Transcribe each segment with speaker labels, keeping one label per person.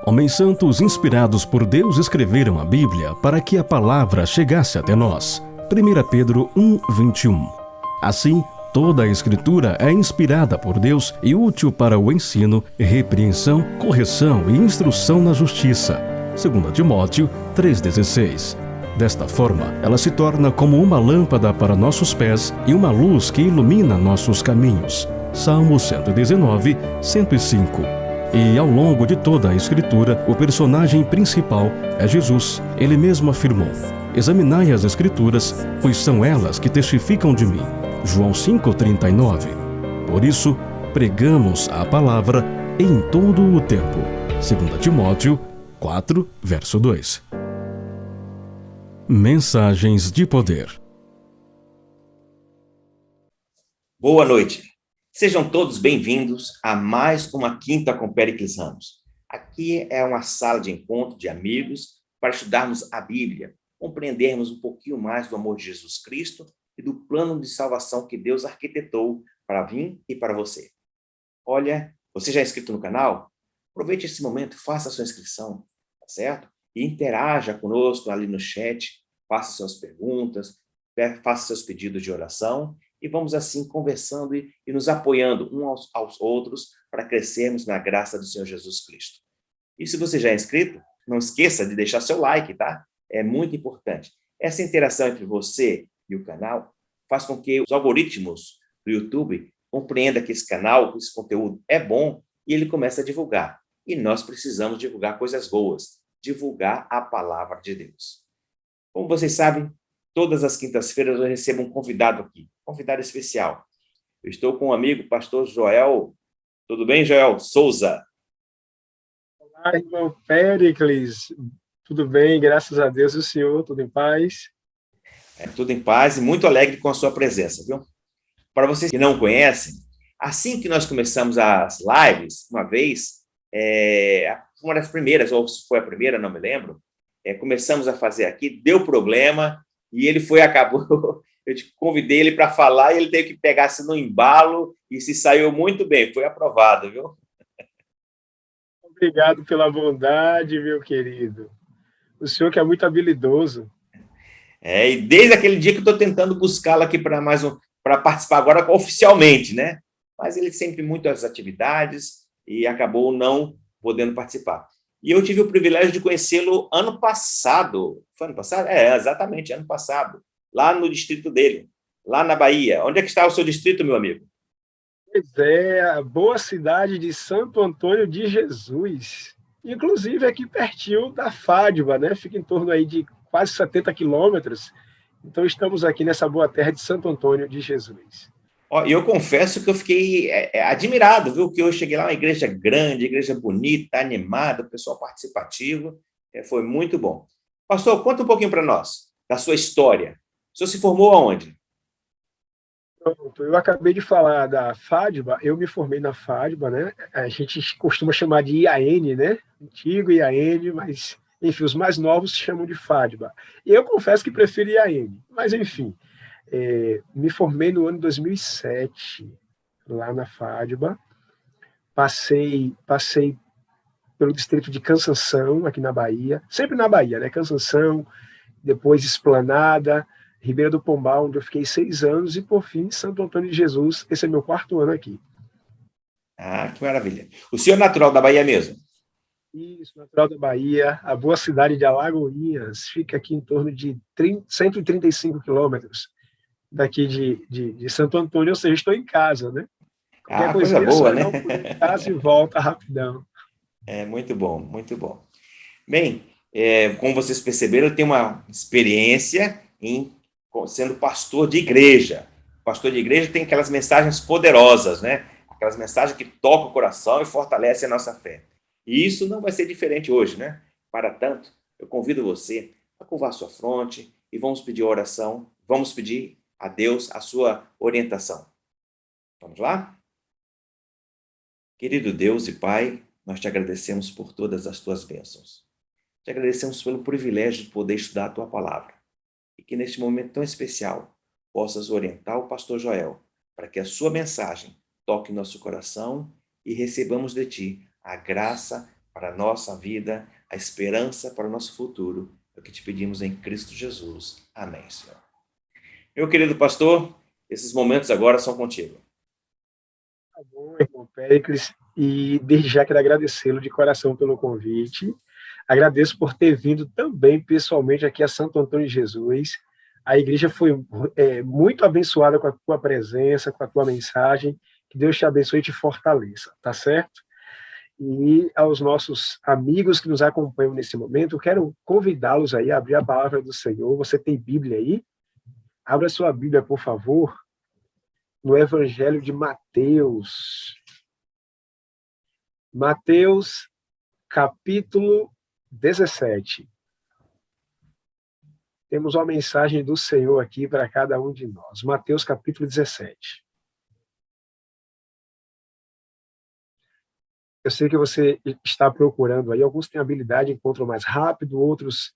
Speaker 1: Homens santos inspirados por Deus escreveram a Bíblia para que a palavra chegasse até nós. 1 Pedro 1:21. Assim, toda a Escritura é inspirada por Deus e útil para o ensino, repreensão, correção e instrução na justiça. 2 Timóteo 3,16. Desta forma, ela se torna como uma lâmpada para nossos pés e uma luz que ilumina nossos caminhos. Salmo 119, 105. E ao longo de toda a Escritura, o personagem principal é Jesus. Ele mesmo afirmou: examinai as Escrituras, pois são elas que testificam de mim. João 5,39. Por isso, pregamos a palavra em todo o tempo. 2 Timóteo 4, verso 2. Mensagens de poder.
Speaker 2: Boa noite. Sejam todos bem-vindos a mais uma Quinta com Péricles Ramos. Aqui é uma sala de encontro de amigos para estudarmos a Bíblia, compreendermos um pouquinho mais do amor de Jesus Cristo e do plano de salvação que Deus arquitetou para mim e para você. Olha, você já é inscrito no canal? Aproveite esse momento, faça a sua inscrição, tá certo? E interaja conosco ali no chat, faça suas perguntas, faça seus pedidos de oração e vamos assim conversando e nos apoiando uns aos outros para crescermos na graça do Senhor Jesus Cristo. E se você já é inscrito, não esqueça de deixar seu like, tá? É muito importante. Essa interação entre você e o canal faz com que os algoritmos do YouTube compreendam que esse canal, que esse conteúdo é bom e ele começa a divulgar. E nós precisamos divulgar coisas boas, divulgar a palavra de Deus. Como vocês sabem, todas as quintas-feiras eu recebo um convidado aqui, convidado especial. Eu estou com um amigo, pastor Joel. Tudo bem, Joel Souza?
Speaker 3: Olá, irmão Péricles. Tudo bem, graças a Deus, e o senhor, tudo em paz?
Speaker 2: Tudo em paz e muito alegre com a sua presença, viu? Para vocês que não conhecem, assim que nós começamos as lives, uma vez, uma das primeiras, ou se foi a primeira, não me lembro, começamos a fazer aqui, deu problema, e ele acabou, eu convidei ele para falar, e ele teve que pegar-se no embalo, e se saiu muito bem, foi aprovado, viu?
Speaker 3: Obrigado pela bondade, meu querido. O senhor que é muito habilidoso.
Speaker 2: E desde aquele dia que eu estou tentando buscá-lo aqui para participar agora oficialmente, né? Mas ele sempre muitas atividades e acabou não podendo participar. E eu tive o privilégio de conhecê-lo ano passado. Foi ano passado? Exatamente, ano passado. Lá no distrito dele, lá na Bahia. Onde é que está o seu distrito, meu amigo?
Speaker 3: Pois é, a boa cidade de Santo Antônio de Jesus. Inclusive aqui pertinho da Fádiba, né? Fica em torno aí de quase 70 quilômetros. Então estamos aqui nessa boa terra de Santo Antônio de Jesus.
Speaker 2: E eu confesso que eu fiquei admirado, viu? Que eu cheguei lá, uma igreja grande, igreja bonita, animada, pessoal participativo, foi muito bom. Pastor, conta um pouquinho para nós da sua história. O senhor se formou aonde?
Speaker 3: Pronto, eu acabei de falar da Fádiba, eu me formei na Fádiba, né? A gente costuma chamar de IAN, né? Antigo IAN, mas, enfim, os mais novos chamam de Fádiba. Eu confesso que prefiro IAN, mas, enfim, me formei no ano 2007, lá na Fádiba. Passei pelo distrito de Cansanção, aqui na Bahia, sempre na Bahia, né? Cansanção, depois Esplanada, Ribeira do Pombal, onde eu fiquei 6 anos, e por fim, Santo Antônio de Jesus. Esse é meu 4º ano aqui.
Speaker 2: Ah, que maravilha. O senhor é natural da Bahia mesmo?
Speaker 3: Isso, natural da Bahia, a boa cidade de Alagoinhas, fica aqui em torno de 135 quilômetros daqui de Santo Antônio, ou seja, estou em casa, né? Qualquer
Speaker 2: Coisa
Speaker 3: coisinha,
Speaker 2: boa,
Speaker 3: só
Speaker 2: né?
Speaker 3: dar um pulo em casa e volta rapidão.
Speaker 2: Muito bom, muito bom. Bem, como vocês perceberam, eu tenho uma experiência sendo pastor de igreja. Pastor de igreja tem aquelas mensagens poderosas, né? Aquelas mensagens que tocam o coração e fortalecem a nossa fé. E isso não vai ser diferente hoje, né? Para tanto, eu convido você a curvar sua fronte e vamos pedir oração, vamos pedir a Deus a sua orientação. Vamos lá? Querido Deus e Pai, nós te agradecemos por todas as tuas bênçãos. Te agradecemos pelo privilégio de poder estudar a tua palavra. E que neste momento tão especial, possas orientar o pastor Joel, para que a sua mensagem toque nosso coração e recebamos de ti a graça, para a nossa vida, a esperança para o nosso futuro. É o que te pedimos em Cristo Jesus. Amém, Senhor. Meu querido pastor, esses momentos agora são contigo.
Speaker 3: Tá bom, irmão Péricles, e desde já quero agradecê-lo de coração pelo convite. Agradeço por ter vindo também pessoalmente aqui a Santo Antônio de Jesus. A igreja foi muito abençoada com a tua presença, com a tua mensagem. Que Deus te abençoe e te fortaleça, tá certo? E aos nossos amigos que nos acompanham nesse momento, eu quero convidá-los aí a abrir a palavra do Senhor. Você tem Bíblia aí? Abra sua Bíblia, por favor, no Evangelho de Mateus. Mateus, capítulo 17. Temos uma mensagem do Senhor aqui para cada um de nós. Mateus, capítulo 17. Eu sei que você está procurando aí, alguns têm habilidade, encontram mais rápido, outros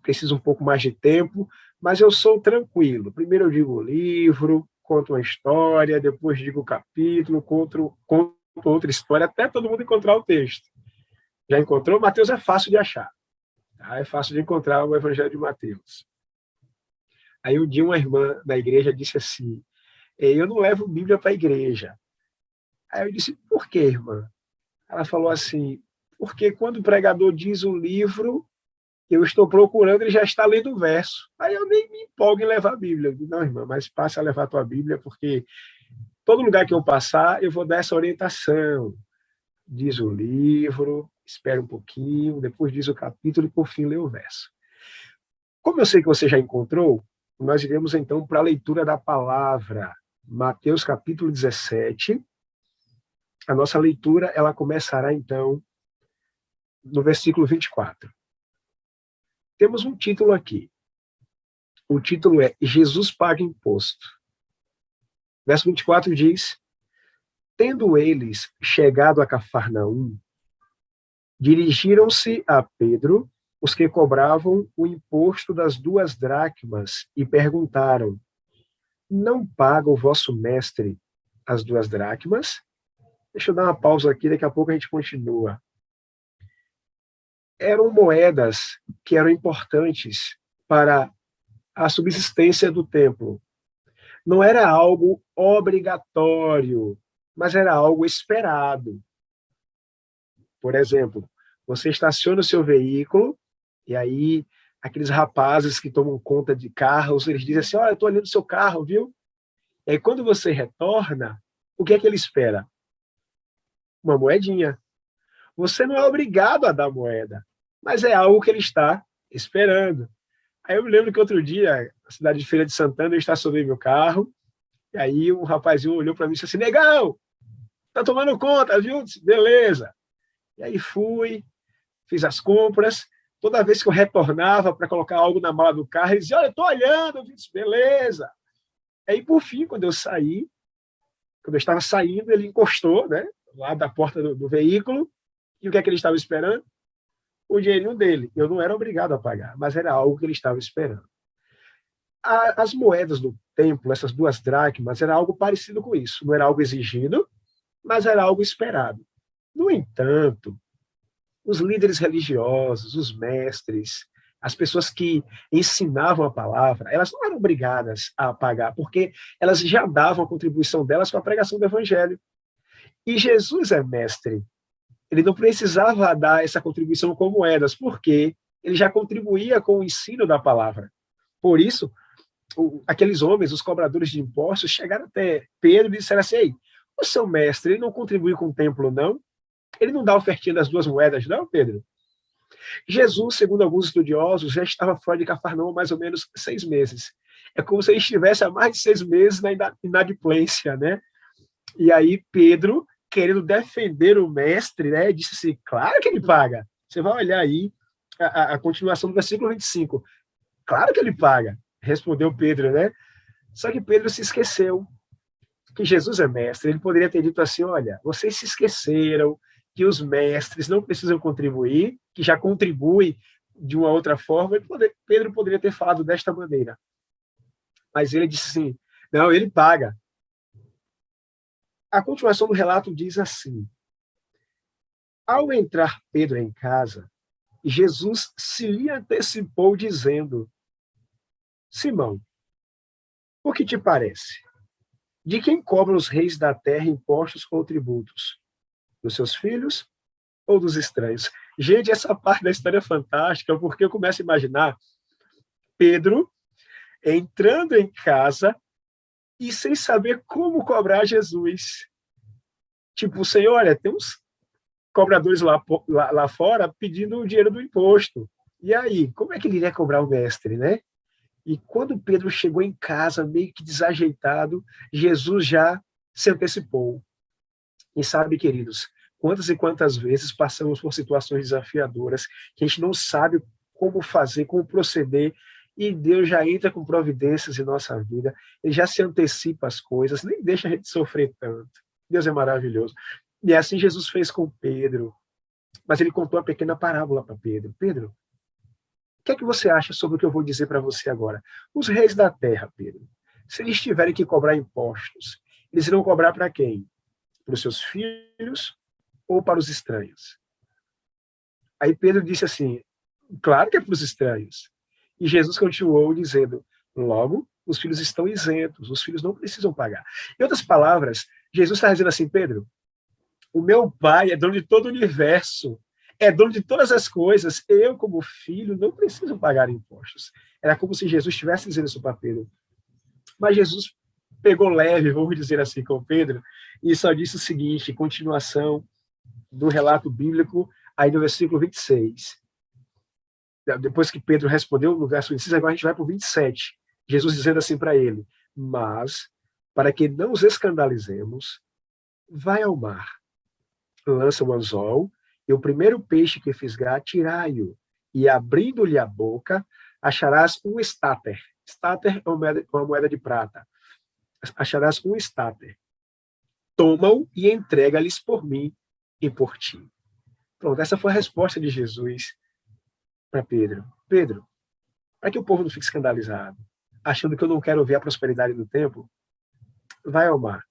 Speaker 3: precisam um pouco mais de tempo, mas eu sou tranquilo. Primeiro eu digo o livro, conto uma história, depois digo o capítulo, conto outra história, até todo mundo encontrar o texto. Já encontrou? Mateus é fácil de achar. Tá? É fácil de encontrar o Evangelho de Mateus. Aí um dia uma irmã da igreja disse assim, eu não levo Bíblia para a igreja. Aí eu disse, por quê, irmã? Ela falou assim, porque quando o pregador diz o livro, eu estou procurando, ele já está lendo o verso. Aí eu nem me empolgo em levar a Bíblia. Eu digo, não, irmã, mas passe a levar a tua Bíblia, porque todo lugar que eu passar, eu vou dar essa orientação. Diz o livro, espera um pouquinho, depois diz o capítulo e, por fim, lê o verso. Como eu sei que você já encontrou, nós iremos, então, para a leitura da palavra. Mateus, capítulo 17. A nossa leitura, ela começará, então, no versículo 24. Temos um título aqui. O título é Jesus paga imposto. Verso 24 diz, tendo eles chegado a Cafarnaum, dirigiram-se a Pedro os que cobravam o imposto das 2 dracmas e perguntaram, não paga o vosso mestre as 2 dracmas? Deixa eu dar uma pausa aqui, daqui a pouco a gente continua. Eram moedas que eram importantes para a subsistência do templo. Não era algo obrigatório, mas era algo esperado. Por exemplo, você estaciona o seu veículo e aí aqueles rapazes que tomam conta de carros, eles dizem assim, olha, eu estou olhando o seu carro, viu? E aí quando você retorna, o que é que ele espera? Uma moedinha. Você não é obrigado a dar moeda, mas é algo que ele está esperando. Aí eu me lembro que outro dia, na cidade de Feira de Santana, eu estacionei meu carro, e aí um rapazinho olhou para mim e disse assim, negão, tá tomando conta, viu? Disse, beleza. E aí fui, fiz as compras, toda vez que eu retornava para colocar algo na mala do carro, ele dizia, olha, eu estou olhando, eu disse, beleza. Aí, por fim, quando eu estava saindo, ele encostou, né, lá da porta do veículo, e o que é que ele estava esperando? O dinheirinho dele. Eu não era obrigado a pagar, mas era algo que ele estava esperando. As moedas do templo, essas 2 dracmas, era algo parecido com isso. Não era algo exigido, mas era algo esperado. No entanto, os líderes religiosos, os mestres, as pessoas que ensinavam a palavra, elas não eram obrigadas a pagar, porque elas já davam a contribuição delas para a pregação do evangelho. E Jesus é mestre. Ele não precisava dar essa contribuição com moedas, porque ele já contribuía com o ensino da palavra. Por isso, aqueles homens, os cobradores de impostos, chegaram até Pedro e disseram assim, ei, o seu mestre, ele não contribui com o templo, não? Ele não dá a ofertinha das 2 moedas, não, Pedro? Jesus, segundo alguns estudiosos, já estava fora de Cafarnaum há mais ou menos 6 meses. É como se ele estivesse há mais de 6 meses na inadimplência, né? E aí Pedro, querendo defender o mestre, né, disse assim, claro que ele paga. Você vai olhar aí a continuação do versículo 25. Claro que ele paga, respondeu Pedro, né? Só que Pedro se esqueceu que Jesus é mestre. Ele poderia ter dito assim, olha, vocês se esqueceram que os mestres não precisam contribuir, que já contribui de uma outra forma. Pedro poderia ter falado desta maneira. Mas ele disse assim, não, ele paga. A continuação do relato diz assim, Ao entrar Pedro em casa, Jesus se lhe antecipou dizendo: Simão, o que te parece? De quem cobram os reis da terra impostos ou tributos? Dos seus filhos ou dos estranhos? Gente, essa parte da história é fantástica, porque eu começo a imaginar Pedro entrando em casa e sem saber como cobrar Jesus. Tipo, Senhor, olha, tem uns cobradores lá fora pedindo o dinheiro do imposto. E aí, como é que ele iria cobrar o mestre, né? E quando Pedro chegou em casa, meio que desajeitado, Jesus já se antecipou. E sabe, queridos, quantas e quantas vezes passamos por situações desafiadoras que a gente não sabe como fazer, como proceder, e Deus já entra com providências em nossa vida, ele já se antecipa as coisas, nem deixa a gente sofrer tanto. Deus é maravilhoso. E assim Jesus fez com Pedro. Mas ele contou uma pequena parábola para Pedro. Pedro, o que é que você acha sobre o que eu vou dizer para você agora? Os reis da terra, Pedro, se eles tiverem que cobrar impostos, eles irão cobrar para quem? Para os seus filhos ou para os estranhos? Aí Pedro disse assim, claro que é para os estranhos. E Jesus continuou dizendo, logo, os filhos estão isentos, os filhos não precisam pagar. Em outras palavras, Jesus está dizendo assim, Pedro, o meu pai é dono de todo o universo, é dono de todas as coisas. Eu, como filho, não preciso pagar impostos. Era como se Jesus estivesse dizendo isso para Pedro. Mas Jesus pegou leve, vamos dizer assim, com Pedro, e só disse o seguinte, continuação do relato bíblico, aí no versículo 26. Depois que Pedro respondeu no verso 26, agora a gente vai para o 27. Jesus dizendo assim para ele, mas, para que não os escandalizemos, vai ao mar, lança o anzol, e o primeiro peixe que fisgar, tirai-o, e abrindo-lhe a boca, acharás um estáter. Estáter é uma moeda de prata. Acharás um estáter. Toma-o e entrega-lhes por mim e por ti. Pronto, essa foi a resposta de Jesus para Pedro. Pedro, para que o povo não fique escandalizado, achando que eu não quero ver a prosperidade do templo, vai ao mar,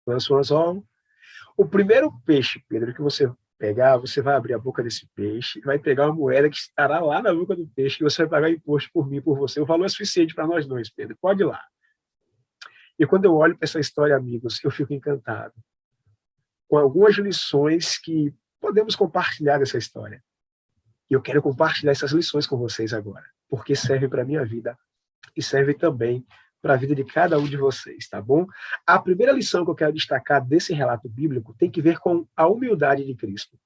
Speaker 3: lança o anzol. O primeiro peixe, Pedro, que você pegar, você vai abrir a boca desse peixe, vai pegar uma moeda que estará lá na boca do peixe, e você vai pagar imposto por mim e por você. O valor é suficiente para nós dois, Pedro. Pode ir lá. E quando eu olho para essa história, amigos, eu fico encantado com algumas lições que podemos compartilhar dessa história. E eu quero compartilhar essas lições com vocês agora, porque servem para a minha vida e servem também para a vida de cada um de vocês, tá bom? A primeira lição que eu quero destacar desse relato bíblico tem que ver com a humildade de Cristo.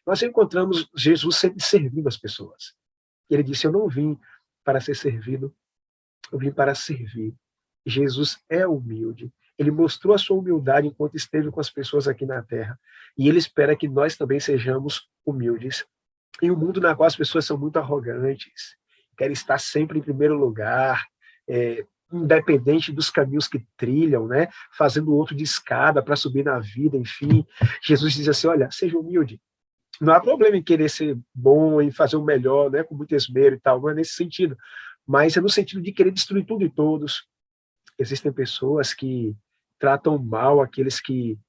Speaker 3: Nós encontramos Jesus sempre servindo as pessoas. Ele disse, eu não vim para ser servido, eu vim para servir. Jesus é humilde. Ele mostrou a sua humildade enquanto esteve com as pessoas aqui na Terra. E ele espera que nós também sejamos humildes. Em um mundo na qual as pessoas são muito arrogantes, querem estar sempre em primeiro lugar, independente dos caminhos que trilham, né? Fazendo outro de escada para subir na vida, enfim. Jesus diz assim, olha, seja humilde. Não há problema em querer ser bom, em fazer o melhor, né? Com muito esmero e tal, não é nesse sentido. Mas é no sentido de querer destruir tudo e todos. Existem pessoas que tratam mal aqueles que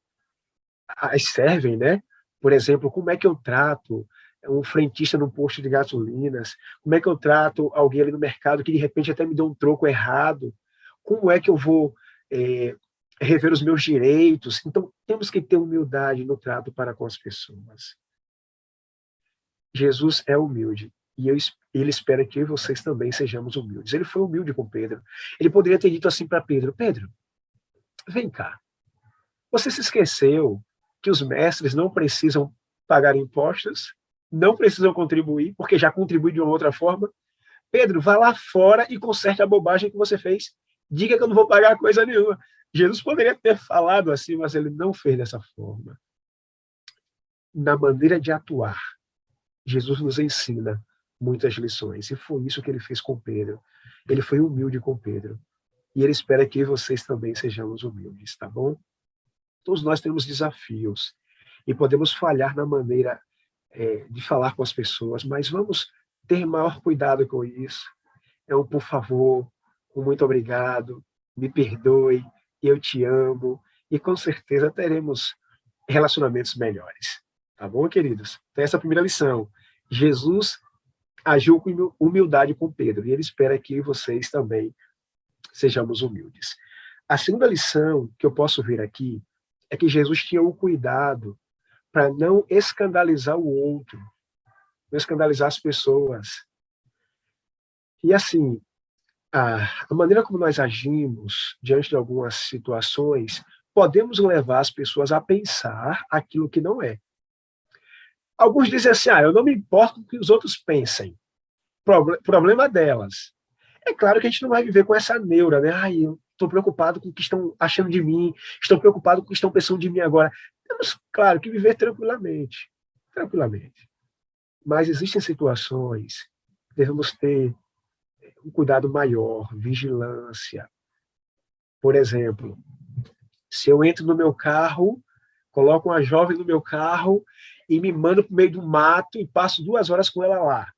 Speaker 3: as servem, né? Por exemplo, como é que eu trato um frentista num posto de gasolinas? Como é que eu trato alguém ali no mercado que de repente até me deu um troco errado? Como é que eu vou rever os meus direitos? Então, temos que ter humildade no trato para com as pessoas. Jesus é humilde. E ele espera que eu e vocês também sejamos humildes. Ele foi humilde com Pedro. Ele poderia ter dito assim para Pedro, Pedro, vem cá. Você se esqueceu que os mestres não precisam pagar impostos, não precisam contribuir, porque já contribui de uma outra forma? Pedro, vá lá fora e conserte a bobagem que você fez. Diga que eu não vou pagar coisa nenhuma. Jesus poderia ter falado assim, mas ele não fez dessa forma. Na maneira de atuar, Jesus nos ensina muitas lições, e foi isso que ele fez com Pedro. Ele foi humilde com Pedro. E ele espera que vocês também sejamos humildes, tá bom? Todos nós temos desafios e podemos falhar na maneira de falar com as pessoas, mas vamos ter maior cuidado com isso. Por favor, um muito obrigado, me perdoe, eu te amo, e com certeza teremos relacionamentos melhores. Tá bom, queridos? Então, essa é a primeira lição. Jesus agiu com humildade com Pedro, e ele espera que vocês também sejamos humildes. A segunda lição que eu posso ver aqui é que Jesus tinha o cuidado para não escandalizar o outro, não escandalizar as pessoas. E assim, a maneira como nós agimos diante de algumas situações, podemos levar as pessoas a pensar aquilo que não é. Alguns dizem assim, eu não me importo com o que os outros pensem, problema delas. É claro que a gente não vai viver com essa neura, né? Eu estou preocupado com o que estão achando de mim, estou preocupado com o que estão pensando de mim agora. Temos, claro, que viver tranquilamente, tranquilamente. Mas existem situações que devemos ter um cuidado maior, vigilância. Por exemplo, se eu entro no meu carro, coloco uma jovem no meu carro e me mando para o meio do mato e passo 2 horas com ela lá.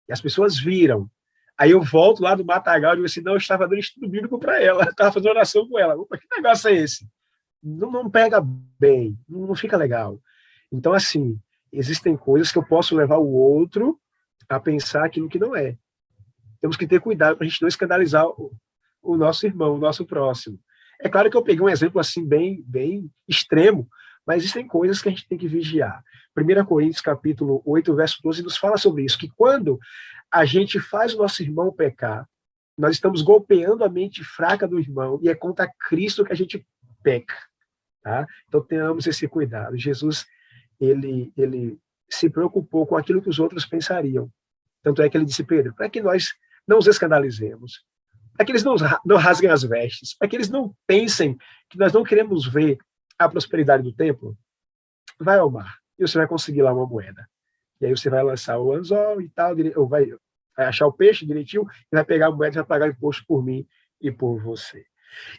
Speaker 3: E as pessoas viram. Aí eu volto lá do matagal e digo assim, não, eu estava dando estudo bíblico para ela, eu estava fazendo oração com ela. Opa, que negócio é esse? Não pega bem, não fica legal. Então, assim, existem coisas que eu posso levar o outro a pensar aquilo que não é. Temos que ter cuidado para a gente não escandalizar o nosso irmão, o nosso próximo. É claro que eu peguei um exemplo assim bem extremo, mas existem coisas que a gente tem que vigiar. 1 Coríntios capítulo 8, verso 12, nos fala sobre isso, que quando a gente faz o nosso irmão pecar, nós estamos golpeando a mente fraca do irmão e é contra Cristo que a gente peca. Tá? Então tenhamos esse cuidado. Jesus, ele se preocupou com aquilo que os outros pensariam. Tanto é que ele disse, Pedro, para que nós não os escandalizemos, para que eles não rasguem as vestes, para que eles não pensem que nós não queremos ver a prosperidade do templo, vai ao mar e você vai conseguir lá uma moeda. E aí você vai lançar o anzol e tal, ou vai achar o peixe direitinho e vai pegar a moeda e vai pagar imposto por mim e por você.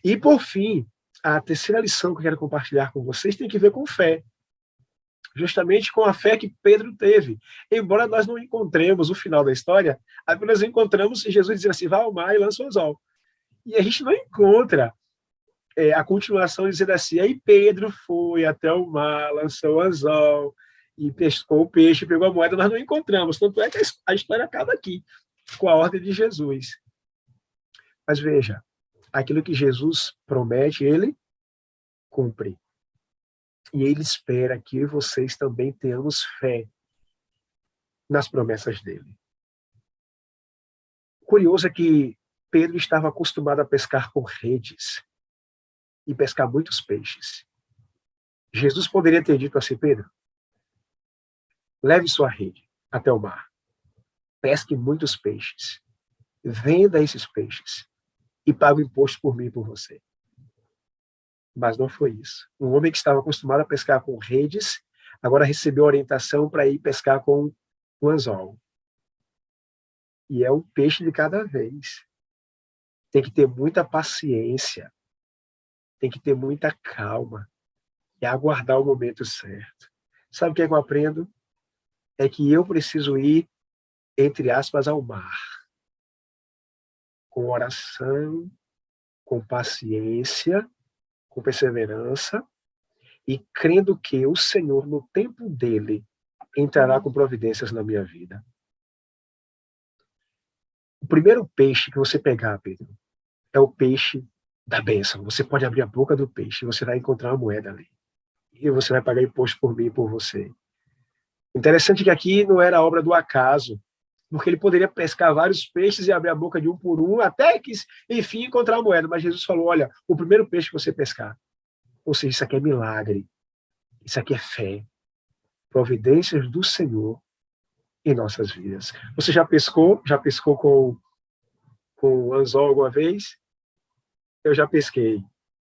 Speaker 3: E, por fim, a terceira lição que eu quero compartilhar com vocês tem que ver com fé. Justamente com a fé que Pedro teve. Embora nós não encontremos o final da história, apenas encontramos Jesus dizendo assim, vá ao mar e lança o anzol. E a gente não encontra a continuação dizendo assim, aí Pedro foi até o mar, lançou o anzol, e pescou o peixe, pegou a moeda, nós não encontramos. Tanto é que a história acaba aqui, com a ordem de Jesus. Mas veja, aquilo que Jesus promete, ele cumpre. E ele espera que vocês também tenhamos fé nas promessas dele. O curioso é que Pedro estava acostumado a pescar com redes e pescar muitos peixes. Jesus poderia ter dito assim, Pedro, leve sua rede até o mar, pesque muitos peixes, venda esses peixes e pague o imposto por mim e por você. Mas não foi isso. Um homem que estava acostumado a pescar com redes, agora recebeu orientação para ir pescar com o anzol. E é um peixe de cada vez. Tem que ter muita paciência, tem que ter muita calma e aguardar o momento certo. Sabe o que é que eu aprendo? É que eu preciso ir, entre aspas, ao mar. Com oração, com paciência, com perseverança e crendo que o Senhor, no tempo dele, entrará com providências na minha vida. O primeiro peixe que você pegar, Pedro, é o peixe da bênção. Você pode abrir a boca do peixe e você vai encontrar uma moeda ali. E você vai pagar imposto por mim e por você. Interessante que aqui não era obra do acaso, porque ele poderia pescar vários peixes e abrir a boca de um por um, até que, enfim, encontrar a moeda. Mas Jesus falou, olha, o primeiro peixe que você pescar, ou seja, isso aqui é milagre, isso aqui é fé, providências do Senhor em nossas vidas. Você já pescou? Já pescou com anzol alguma vez? Eu já pesquei.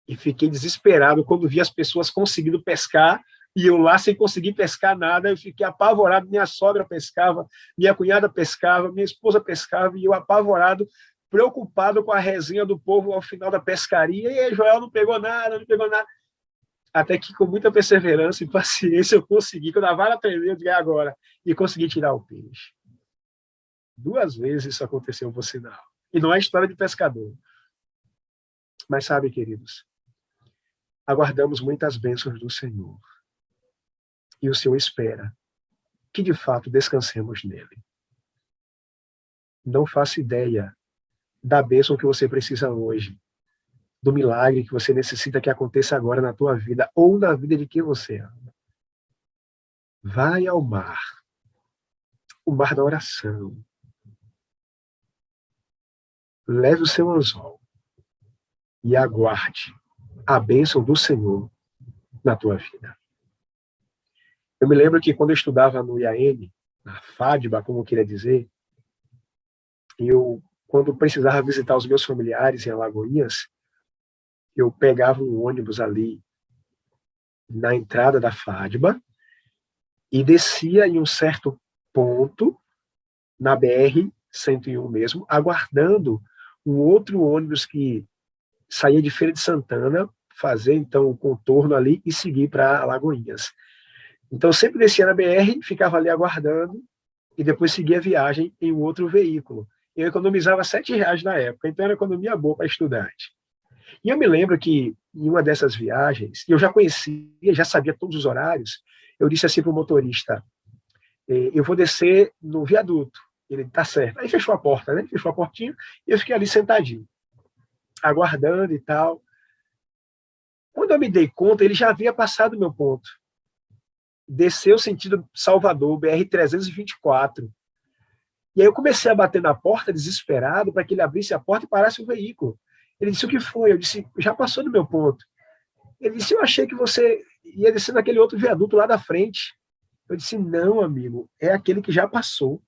Speaker 3: E fiquei desesperado quando vi as pessoas conseguindo pescar e eu lá sem conseguir pescar nada. Eu fiquei apavorado. Minha sogra pescava, minha cunhada pescava, minha esposa pescava e eu apavorado, preocupado com a resenha do povo ao final da pescaria. E aí, Joel não pegou nada, não pegou nada. Até que com muita perseverança e paciência eu consegui. Quando a vara tremeu, eu disse, agora. E consegui tirar o peixe. 2 vezes isso aconteceu, por sinal. E não é história de pescador. Mas sabe, queridos, aguardamos muitas bênçãos do Senhor. E o Senhor espera que, de fato, descansemos nele. Não faço ideia da bênção que você precisa hoje, do milagre que você necessita que aconteça agora na tua vida ou na vida de quem você ama. Vai ao mar, o mar da oração. Leve o seu anzol e aguarde a bênção do Senhor na tua vida. Eu me lembro que quando eu estudava no IAN, na FADBA, como eu queria dizer, quando precisava visitar os meus familiares em Alagoinhas, eu pegava um ônibus ali na entrada da FADBA e descia em um certo ponto, na BR-101 mesmo, aguardando um outro ônibus que saía de Feira de Santana, fazer então o contorno ali e seguir para Alagoinhas. Então eu sempre descia na BR, ficava ali aguardando e depois seguia a viagem em um outro veículo. Eu economizava R$ 7 na época, então era economia boa para estudante. E eu me lembro que em uma dessas viagens, eu já conhecia, já sabia todos os horários, eu disse assim para o motorista, eu vou descer no viaduto. Ele, tá certo. Aí fechou a porta, né? Fechou a portinha e eu fiquei ali sentadinho, aguardando e tal. Quando eu me dei conta, ele já havia passado o meu ponto. Desceu sentido Salvador, BR-324. E aí eu comecei a bater na porta, desesperado, para que ele abrisse a porta e parasse o veículo. Ele disse, o que foi? Eu disse, já passou do meu ponto. Ele disse, eu achei que você ia descer naquele outro viaduto lá da frente. Eu disse, não, amigo, é aquele que já passou.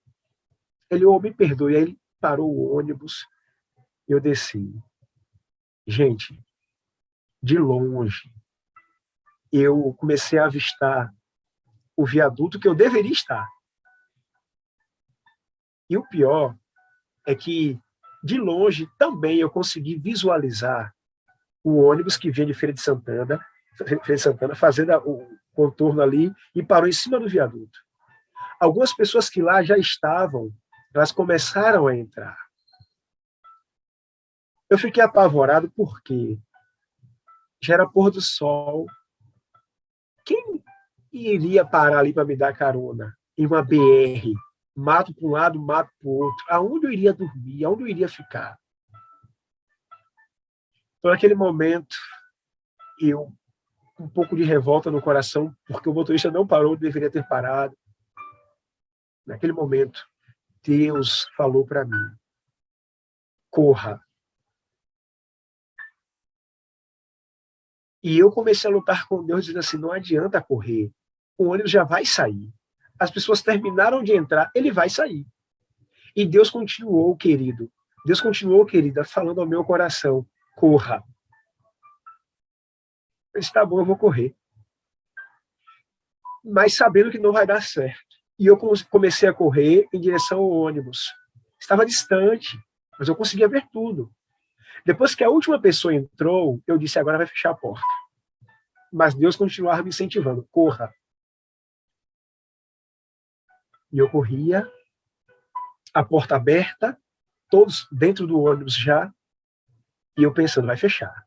Speaker 3: Ele, oh, me perdoe. Aí ele parou o ônibus, eu desci. Gente, de longe, eu comecei a avistar o viaduto que eu deveria estar. E o pior é que, de longe, também eu consegui visualizar o ônibus que vinha de Feira de Santana fazendo o contorno ali e parou em cima do viaduto. Algumas pessoas que lá já estavam, elas começaram a entrar. Eu fiquei apavorado porque já era pôr do sol. Quem iria parar ali para me dar carona em uma BR? Mato para um lado, mato para o outro. Aonde eu iria dormir? Aonde eu iria ficar? Então, naquele momento, eu, um pouco de revolta no coração, porque o motorista não parou, deveria ter parado. Naquele momento, Deus falou para mim, corra. E eu comecei a lutar com Deus, dizendo assim, não adianta correr, o ônibus já vai sair. As pessoas terminaram de entrar, ele vai sair. E Deus continuou, querido. Deus continuou, querida, falando ao meu coração, corra. Eu disse, tá bom, eu vou correr. Mas sabendo que não vai dar certo. E eu comecei a correr em direção ao ônibus. Estava distante, mas eu conseguia ver tudo. Depois que a última pessoa entrou, eu disse, agora vai fechar a porta. Mas Deus continuava me incentivando, corra. E eu corria, a porta aberta, todos dentro do ônibus já, e eu pensando, vai fechar.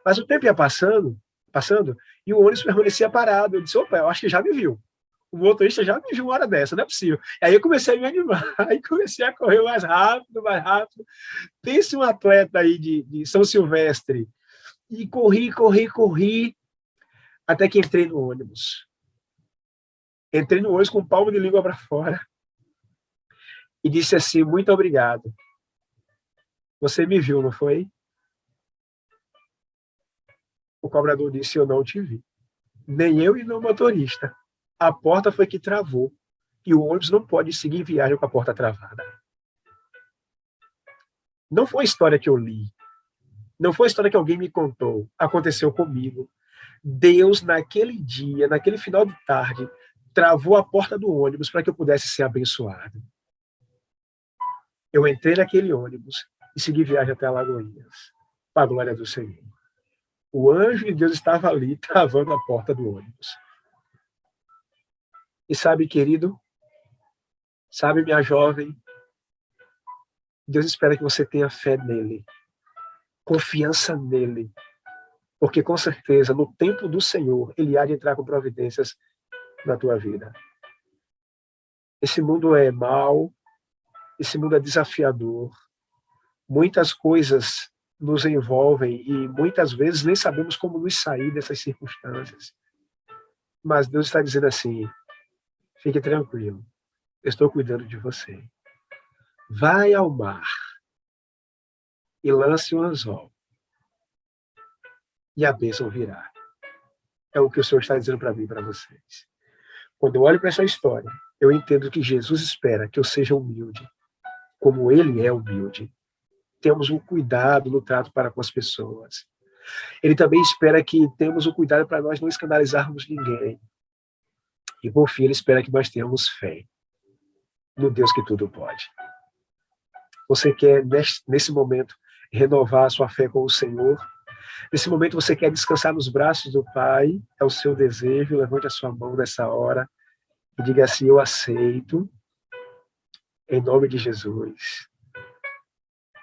Speaker 3: Mas o tempo ia passando, e o ônibus permanecia parado. Eu disse, opa, eu acho que já me viu. O motorista já me viu uma hora dessa, não é possível. Aí eu comecei a me animar, aí comecei a correr mais rápido, mais rápido. Pense um atleta aí de São Silvestre. E corri, até que entrei no ônibus. Entrei no ônibus com palma de língua para fora. E disse assim, muito obrigado. Você me viu, não foi? O cobrador disse, eu não te vi. Nem eu e nem o motorista. A porta foi que travou. E o ônibus não pode seguir viagem com a porta travada. Não foi a história que eu li. Não foi a história que alguém me contou. Aconteceu comigo. Deus, naquele dia, naquele final de tarde, travou a porta do ônibus para que eu pudesse ser abençoado. Eu entrei naquele ônibus e segui viagem até Alagoinhas, para a glória do Senhor. O anjo de Deus estava ali, travando a porta do ônibus. E sabe, querido, sabe, minha jovem, Deus espera que você tenha fé nele, confiança nele, porque com certeza, no tempo do Senhor, Ele há de entrar com providências na tua vida. Esse mundo é mau, esse mundo é desafiador, muitas coisas nos envolvem e muitas vezes nem sabemos como nos sair dessas circunstâncias. Mas Deus está dizendo assim, fique tranquilo, eu estou cuidando de você. Vai ao mar e lance um anzol, e a bênção virá. É o que o Senhor está dizendo para mim e para vocês. Quando eu olho para essa história, eu entendo que Jesus espera que eu seja humilde, como Ele é humilde. Temos um cuidado no trato para com as pessoas. Ele também espera que temos um cuidado para nós não escandalizarmos ninguém. E, por fim, Ele espera que nós tenhamos fé no Deus que tudo pode. Você quer, nesse momento, renovar a sua fé com o Senhor? Nesse momento, você quer descansar nos braços do Pai? É o seu desejo? Levante a sua mão nessa hora e diga assim, eu aceito, em nome de Jesus.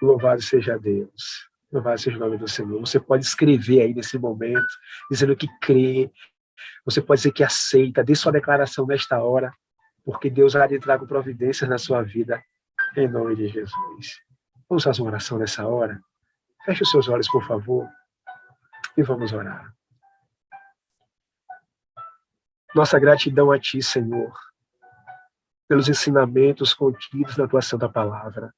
Speaker 3: Louvado seja Deus. Louvado seja o nome do Senhor. Você pode escrever aí nesse momento, dizendo que crê. Você pode dizer que aceita. Dê sua declaração nesta hora, porque Deus há de entrar com providências na sua vida, em nome de Jesus. Vamos fazer uma oração nessa hora? Feche os seus olhos, por favor, e vamos orar. Nossa gratidão a Ti, Senhor, pelos ensinamentos contidos na Tua Santa Palavra.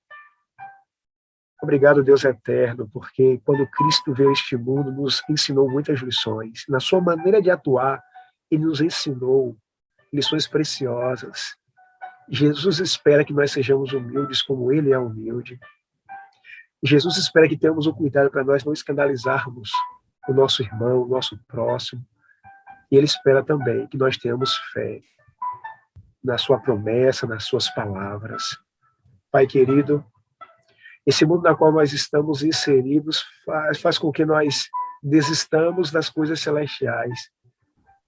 Speaker 3: Obrigado, Deus eterno, porque quando Cristo veio a este mundo, nos ensinou muitas lições. Na sua maneira de atuar, Ele nos ensinou lições preciosas. Jesus espera que nós sejamos humildes como Ele é humilde. Jesus espera que tenhamos o cuidado para nós não escandalizarmos o nosso irmão, o nosso próximo. E Ele espera também que nós tenhamos fé na sua promessa, nas suas palavras. Pai querido, esse mundo na qual nós estamos inseridos faz com que nós desistamos das coisas celestiais.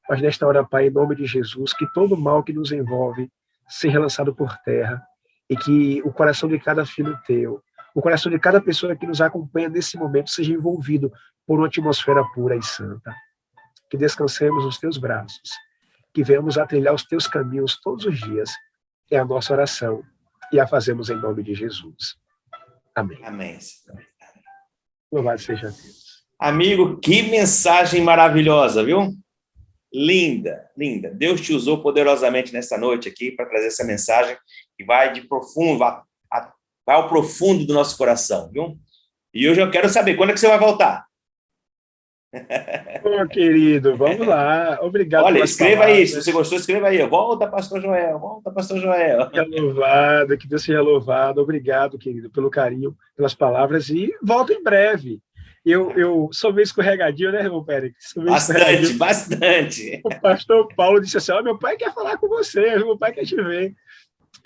Speaker 3: Mas nesta hora, Pai, em nome de Jesus, que todo mal que nos envolve seja lançado por terra e que o coração de cada filho teu, o coração de cada pessoa que nos acompanha nesse momento seja envolvido por uma atmosfera pura e santa. Que descansemos nos teus braços, que venhamos a trilhar os teus caminhos todos os dias. É a nossa oração e a fazemos em nome de Jesus. Amém.
Speaker 2: Amém.
Speaker 3: Louvado seja Deus.
Speaker 2: Amigo, que mensagem maravilhosa, viu? Linda, linda. Deus te usou poderosamente nessa noite aqui para trazer essa mensagem que vai de profundo, vai ao profundo do nosso coração, viu? E hoje eu quero saber, quando é que você vai voltar?
Speaker 3: Ô, querido, vamos lá. Obrigado.
Speaker 2: Olha, escreva aí, se você gostou, escreva aí. Volta, pastor Joel, volta, pastor Joel.
Speaker 3: Seja louvado, que Deus seja louvado. Obrigado, querido, pelo carinho, pelas palavras e volta em breve. Eu sou meio escorregadinho, né, irmão Pérez?
Speaker 2: Bastante.
Speaker 3: O pastor Paulo disse assim, meu pai quer falar com você, meu pai quer te ver.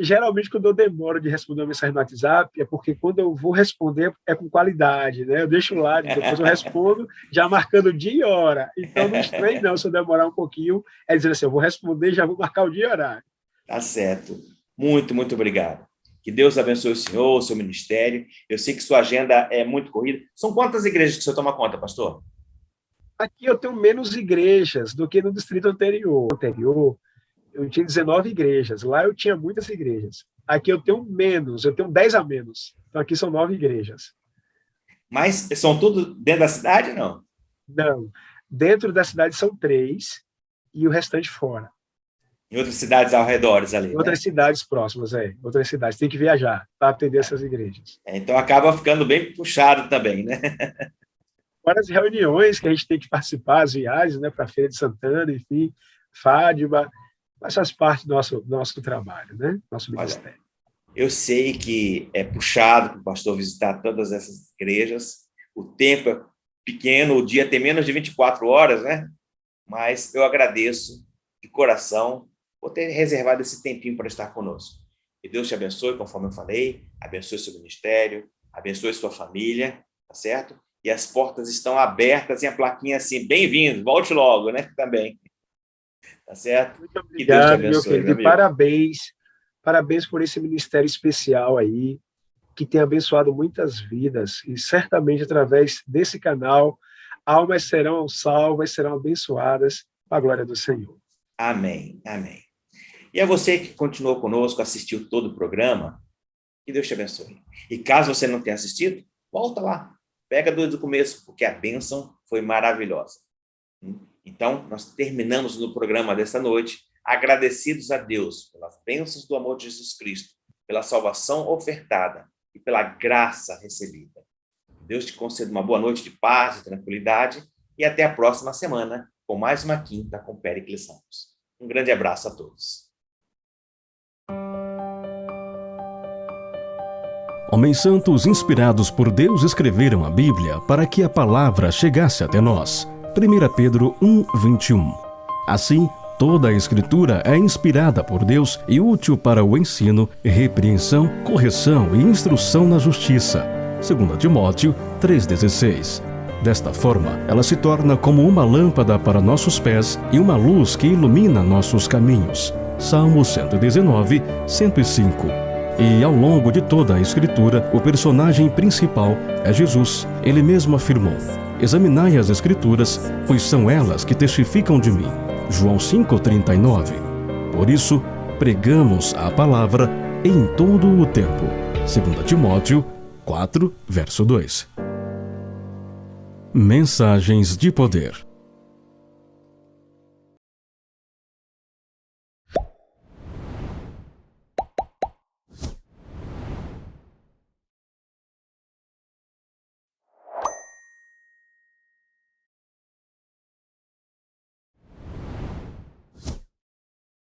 Speaker 3: Geralmente, quando eu demoro de responder uma mensagem no WhatsApp, é porque quando eu vou responder é com qualidade, né? Eu deixo lá, depois eu respondo, já marcando dia e hora. Então, não estranhe não, se eu demorar um pouquinho, é dizendo assim, eu vou responder, já vou marcar o dia e horário.
Speaker 2: Tá certo. Muito, muito obrigado. Que Deus abençoe o senhor, o seu ministério. Eu sei que sua agenda é muito corrida. São quantas igrejas que o senhor toma conta, pastor?
Speaker 3: Aqui eu tenho menos igrejas do que no distrito anterior. Eu tinha 19 igrejas. Lá eu tinha muitas igrejas. Aqui eu tenho menos, eu tenho 10 a menos. Então aqui são 9 igrejas.
Speaker 2: Mas são tudo dentro da cidade, não?
Speaker 3: Não. Dentro da cidade são 3 e o restante fora.
Speaker 2: Em outras cidades ao redor ali,
Speaker 3: outras cidades próximas, outras cidades. Tem que viajar para atender essas igrejas.
Speaker 2: Então acaba ficando bem puxado também, né?
Speaker 3: Fora as reuniões que a gente tem que participar, as viagens, né, para a Feira de Santana, enfim, Fátima, mas faz parte do nosso trabalho, né? Nosso ministério.
Speaker 2: Eu sei que é puxado para o pastor visitar todas essas igrejas, o tempo é pequeno, o dia tem menos de 24 horas, né? Mas eu agradeço de coração por ter reservado esse tempinho para estar conosco. Que Deus te abençoe, conforme eu falei, abençoe seu ministério, abençoe sua família, tá certo? E as portas estão abertas e a plaquinha assim, bem-vindo, volte logo, né? Também. Tá certo?
Speaker 3: Muito obrigado, que Deus te abençoe, meu querido. Parabéns por esse ministério especial aí, que tem abençoado muitas vidas, e certamente através desse canal, almas serão salvas, serão abençoadas para a glória do Senhor.
Speaker 2: Amém, amém. E a você que continuou conosco, assistiu todo o programa, que Deus te abençoe. E caso você não tenha assistido, volta lá, pega do começo, porque a bênção foi maravilhosa. Então, nós terminamos no programa desta noite, agradecidos a Deus pelas bênçãos do amor de Jesus Cristo, pela salvação ofertada e pela graça recebida. Deus te conceda uma boa noite de paz e tranquilidade e até a próxima semana com mais uma quinta com Péricles Santos. Um grande abraço a todos.
Speaker 1: Homens santos inspirados por Deus escreveram a Bíblia para que a palavra chegasse até nós. 1 Pedro 1:21. Assim, toda a Escritura é inspirada por Deus e útil para o ensino, repreensão, correção e instrução na justiça. 2 Timóteo 3,16. Desta forma, ela se torna como uma lâmpada para nossos pés e uma luz que ilumina nossos caminhos. Salmo 119, 105. E ao longo de toda a Escritura, o personagem principal é Jesus. Ele mesmo afirmou: examinai as Escrituras, pois são elas que testificam de mim. João 5,39. Por isso, pregamos a palavra em todo o tempo. 2 Timóteo 4, verso 2. Mensagens de poder.